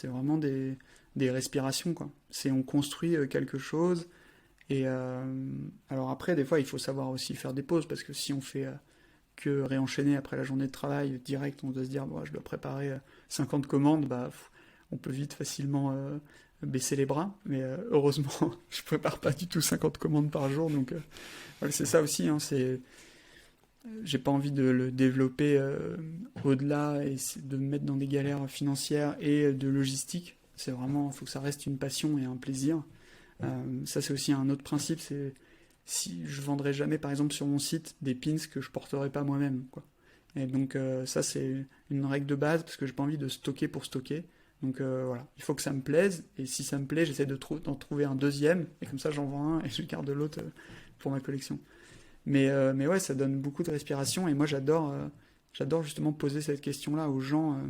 vraiment des respirations, quoi. On construit quelque chose. Et alors après, des fois, il faut savoir aussi faire des pauses, parce que si on fait que réenchaîner après la journée de travail direct, on doit se dire, bon, je dois préparer 50 commandes, on peut vite facilement baisser les bras. Mais heureusement, je prépare pas du tout 50 commandes par jour, donc voilà, c'est ça aussi, hein, j'ai pas envie de le développer au-delà et de me mettre dans des galères financières et de logistique. C'est vraiment, il faut que ça reste une passion et un plaisir. Ça, c'est aussi un autre principe, c'est si je vendrai jamais, par exemple, sur mon site des pins que je porterai pas moi-même, quoi. Et donc ça, c'est une règle de base, parce que j'ai pas envie de stocker pour stocker. Donc voilà, il faut que ça me plaise, et si ça me plaît, j'essaie d'en trouver un deuxième, et comme ça, j'en vends un et je garde l'autre pour ma collection. Mais ouais, ça donne beaucoup de respiration, et moi, j'adore justement poser cette question-là aux gens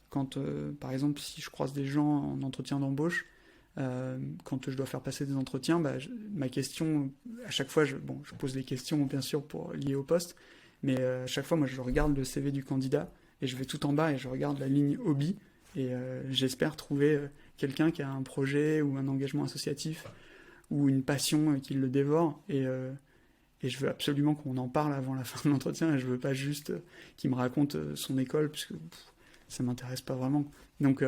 quand, par exemple, si je croise des gens en entretien d'embauche. Quand je dois faire passer des entretiens, ma question, à chaque fois, je pose des questions bien sûr liées au poste, mais à chaque fois, moi, je regarde le CV du candidat et je vais tout en bas et je regarde la ligne hobby, et j'espère trouver quelqu'un qui a un projet ou un engagement associatif ou une passion qui le dévore, et je veux absolument qu'on en parle avant la fin de l'entretien, et je veux pas juste qu'il me raconte son école, puisque ça m'intéresse pas vraiment. Donc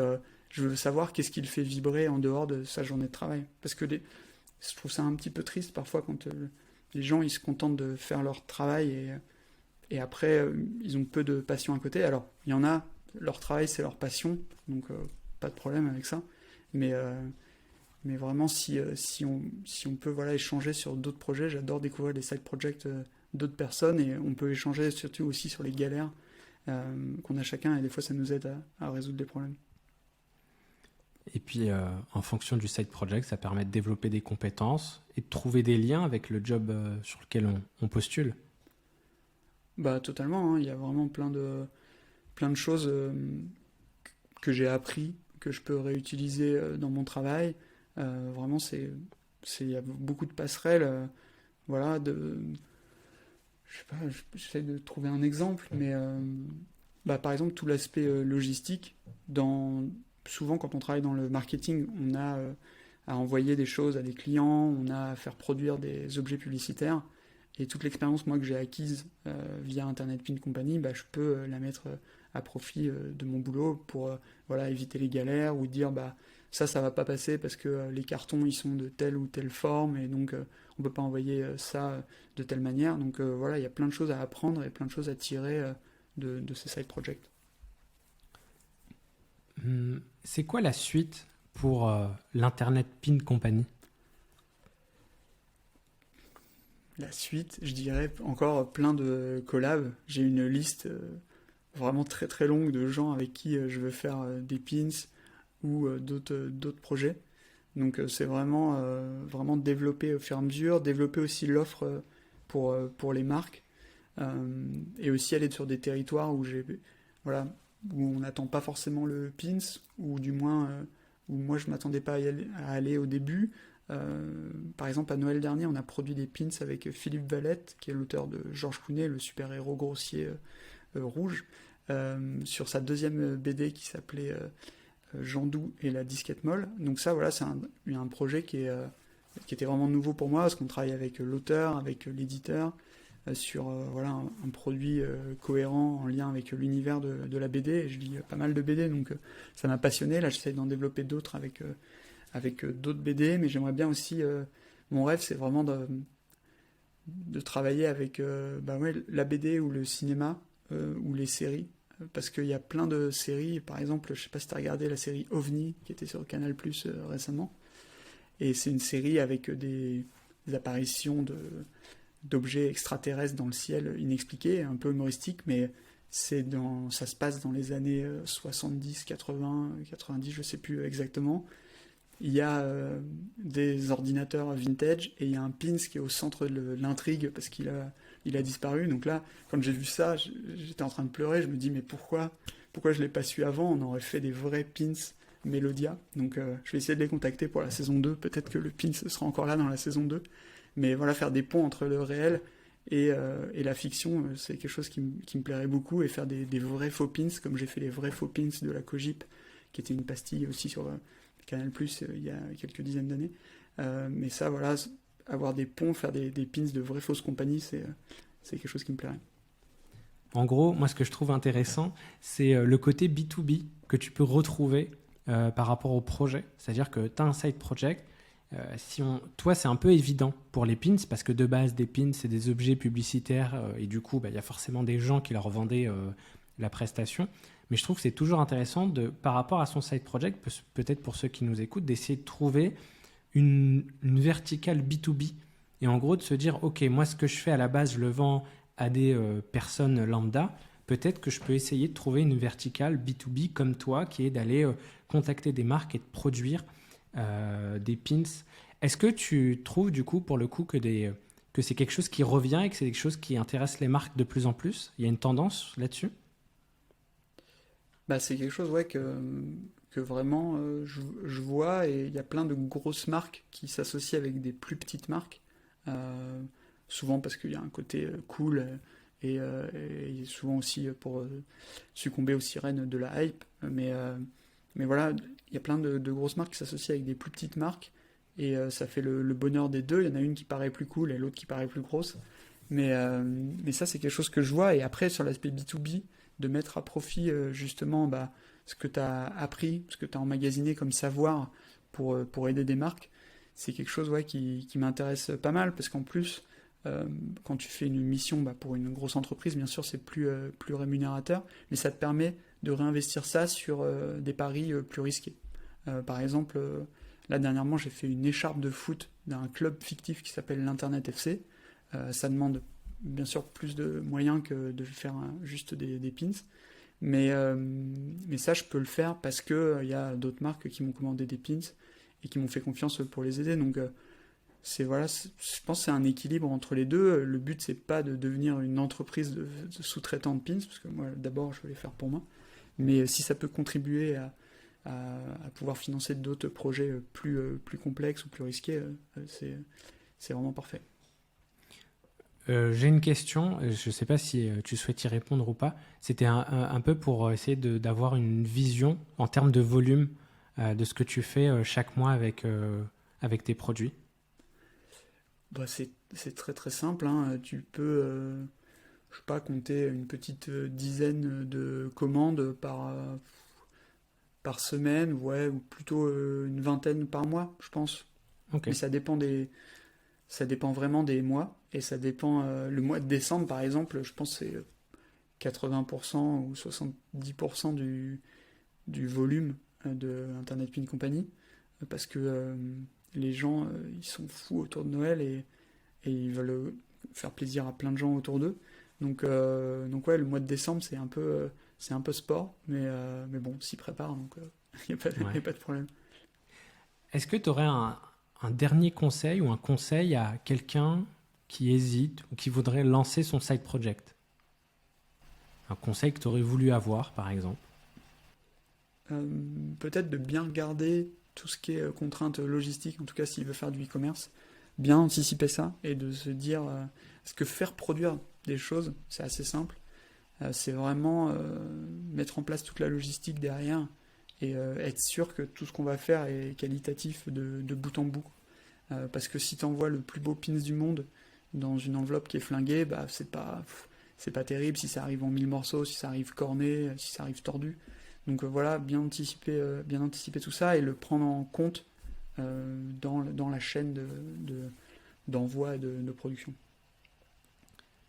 je veux savoir qu'est-ce qui le fait vibrer en dehors de sa journée de travail. Parce que je trouve ça un petit peu triste parfois quand les gens ils se contentent de faire leur travail, et après ils ont peu de passion à côté. Alors il y en a, leur travail c'est leur passion, donc pas de problème avec ça. Mais vraiment si on peut voilà, échanger sur d'autres projets, j'adore découvrir les side projects d'autres personnes, et on peut échanger surtout aussi sur les galères qu'on a chacun, et des fois ça nous aide à résoudre des problèmes. Et puis, en fonction du side project, ça permet de développer des compétences et de trouver des liens avec le job sur lequel on postule. Bah totalement, hein. Il y a vraiment plein de choses que j'ai appris, que je peux réutiliser dans mon travail. Vraiment, il y a beaucoup de passerelles. Voilà, je sais pas, j'essaie de trouver un exemple, mais par exemple, tout l'aspect logistique, souvent quand on travaille dans le marketing, on a à envoyer des choses à des clients, on a à faire produire des objets publicitaires, et toute l'expérience moi que j'ai acquise via Internet Pin Company, je peux la mettre à profit de mon boulot pour voilà, éviter les galères, ou dire ça va pas passer parce que les cartons ils sont de telle ou telle forme et donc on peut pas envoyer ça de telle manière. Donc voilà, il y a plein de choses à apprendre et plein de choses à tirer de ces side projects. C'est quoi la suite pour l'Internet Pin Company? La suite, je dirais encore plein de collabs. J'ai une liste vraiment très très longue de gens avec qui je veux faire des pins ou d'autres projets. Donc c'est vraiment développer au fur et à mesure, développer aussi l'offre pour les marques et aussi aller sur des territoires voilà, où on n'attend pas forcément le pins ou du moins où moi je m'attendais pas à aller au début. Par exemple, à Noël dernier, on a produit des pins avec Philippe Valette, qui est l'auteur de Georges Clooney, le super-héros grossier rouge, sur sa deuxième BD qui s'appelait Jean Doux et la disquette molle. Donc ça, voilà, c'est un projet qui était vraiment nouveau pour moi, parce qu'on travaille avec l'auteur, avec l'éditeur, sur voilà, un produit cohérent en lien avec l'univers de la BD. Et je lis pas mal de BD, donc ça m'a passionné. Là, j'essaie d'en développer d'autres avec d'autres BD, mais j'aimerais bien aussi... mon rêve, c'est vraiment de travailler avec la BD ou le cinéma ou les séries, parce qu'il y a plein de séries, par exemple, je sais pas si tu as regardé la série OVNI, qui était sur Canal+ récemment, et c'est une série avec des apparitions d'objets extraterrestres dans le ciel inexpliqués, un peu humoristique, mais ça se passe dans les années 70, 80, 90, je sais plus exactement. Il y a des ordinateurs vintage et il y a un pins qui est au centre de l'intrigue parce qu'il a disparu. Donc là, quand j'ai vu ça, j'étais en train de pleurer. Je me dis, mais pourquoi je l'ai pas su avant? On aurait fait des vrais pins Melodia. Donc je vais essayer de les contacter pour la saison 2. Peut-être que le pins sera encore là dans la saison 2. Mais voilà, faire des ponts entre le réel et la fiction, c'est quelque chose qui me plairait beaucoup. Et faire des vrais faux pins, comme j'ai fait les vrais faux pins de la Cogip, qui était une pastille aussi sur Canal+, il y a quelques dizaines d'années. Mais ça, voilà, avoir des ponts, faire des pins de vraies fausses compagnies, c'est quelque chose qui me plairait. En gros, moi, ce que je trouve intéressant, c'est le côté B2B que tu peux retrouver par rapport au projet. C'est-à-dire que tu as un side project. Toi, c'est un peu évident pour les pins, parce que de base, des pins, c'est des objets publicitaires, et du coup, il y a forcément des gens qui leur vendaient la prestation. Mais je trouve que c'est toujours intéressant, par rapport à son side project, peut-être pour ceux qui nous écoutent, d'essayer de trouver une verticale B2B. Et en gros, de se dire, OK, moi, ce que je fais à la base, je le vends à des personnes lambda. Peut-être que je peux essayer de trouver une verticale B2B comme toi, qui est d'aller contacter des marques et de produire des pins. Est-ce que tu trouves, du coup, pour le coup, que c'est quelque chose qui revient et que c'est quelque chose qui intéresse les marques de plus en plus? Il y a une tendance là-dessus? C'est quelque chose que vraiment je vois, et il y a plein de grosses marques qui s'associent avec des plus petites marques, souvent parce qu'il y a un côté cool et souvent aussi pour succomber aux sirènes de la hype. Mais voilà, il y a plein de grosses marques qui s'associent avec des plus petites marques et ça fait le bonheur des deux. Il y en a une qui paraît plus cool et l'autre qui paraît plus grosse. Mais ça, c'est quelque chose que je vois. Et après, sur l'aspect B2B, de mettre à profit justement ce que tu as appris, ce que tu as emmagasiné comme savoir pour aider des marques, c'est quelque chose qui m'intéresse pas mal, parce qu'en plus, quand tu fais une mission pour une grosse entreprise, bien sûr, c'est plus rémunérateur, mais ça te permet de réinvestir ça sur des paris plus risqués. Par exemple, là dernièrement, j'ai fait une écharpe de foot d'un club fictif qui s'appelle l'Internet FC. Ça demande bien sûr plus de moyens que de faire juste des pins, mais ça je peux le faire parce que y a d'autres marques qui m'ont commandé des pins et qui m'ont fait confiance pour les aider. Donc je pense que c'est un équilibre entre les deux. Le but, c'est pas de devenir une entreprise de sous-traitant de pins, parce que moi d'abord je veux les faire pour moi, mais si ça peut contribuer à pouvoir financer d'autres projets plus complexes ou plus risqués, c'est vraiment parfait. J'ai une question, je ne sais pas si tu souhaites y répondre ou pas. C'était un peu pour essayer d'avoir une vision en termes de volume de ce que tu fais chaque mois avec tes produits. C'est très très simple, hein. Tu peux, je sais pas, compter une petite dizaine de commandes par semaine, ouais, ou plutôt une vingtaine par mois, je pense. Ok. Mais ça dépend vraiment des mois, et ça dépend, le mois de décembre par exemple, je pense que c'est 80% ou 70% du volume de Internet Pin Company, parce que les gens, ils sont fous autour de Noël, et ils veulent faire plaisir à plein de gens autour d'eux. Donc ouais, le mois de décembre, c'est un peu sport, mais bon, on s'y prépare, donc il n'y a pas de problème. Est-ce que tu aurais un dernier conseil ou un conseil à quelqu'un qui hésite ou qui voudrait lancer son side project? Un conseil que tu aurais voulu avoir, par exemple? Peut-être de bien regarder tout ce qui est contrainte logistique, en tout cas s'il veut faire du e-commerce, bien anticiper ça et de se dire, parce que faire produire des choses, c'est assez simple. C'est vraiment mettre en place toute la logistique derrière et être sûr que tout ce qu'on va faire est qualitatif de bout en bout. Parce que si tu envoies le plus beau pins du monde dans une enveloppe qui est flinguée, bah, c'est pas terrible si ça arrive en 1000 morceaux, si ça arrive corné, si ça arrive tordu. Donc voilà, bien anticiper tout ça et le prendre en compte dans la chaîne d'envoi et de production.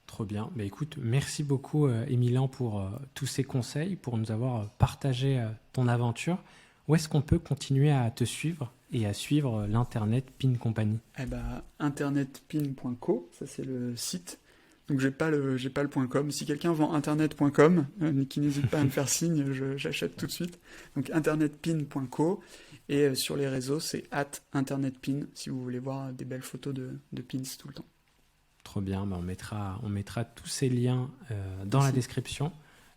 Trop bien. Bah, écoute, merci beaucoup Émilien pour tous ces conseils, pour nous avoir partagé ton aventure. Où est-ce qu'on peut continuer à te suivre et à suivre l'Internet Pin Company? Eh ben, internetpin.co, ça c'est le site. Donc j'ai pas le .com. Si quelqu'un vend internet.com, qui n'hésite pas à me faire signe, j'achète tout de suite. Donc internetpin.co, et sur les réseaux c'est @internetpin si vous voulez voir des belles photos de pins tout le temps. Trop bien, bah, on mettra tous ces liens dans la description.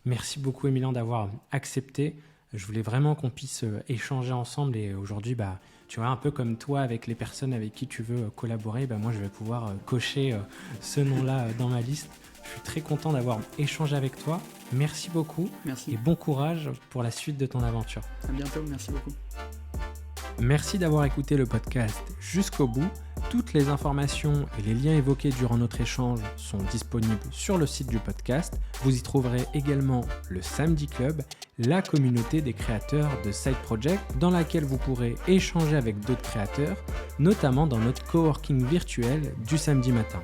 Merci beaucoup Émilien d'avoir accepté. Je voulais vraiment qu'on puisse échanger ensemble, et aujourd'hui, bah, tu vois, un peu comme toi avec les personnes avec qui tu veux collaborer, bah, moi je vais pouvoir cocher ce nom-là dans ma liste. Je suis très content d'avoir échangé avec toi. Merci beaucoup. Merci. Et bon courage pour la suite de ton aventure. À bientôt, merci beaucoup. Merci d'avoir écouté le podcast jusqu'au bout. Toutes les informations et les liens évoqués durant notre échange sont disponibles sur le site du podcast. Vous y trouverez également le Samedi Club, la communauté des créateurs de Side Project, dans laquelle vous pourrez échanger avec d'autres créateurs, notamment dans notre coworking virtuel du samedi matin.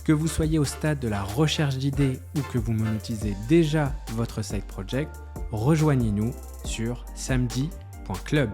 Que vous soyez au stade de la recherche d'idées ou que vous monétisez déjà votre Side Project, rejoignez-nous sur samedi.club.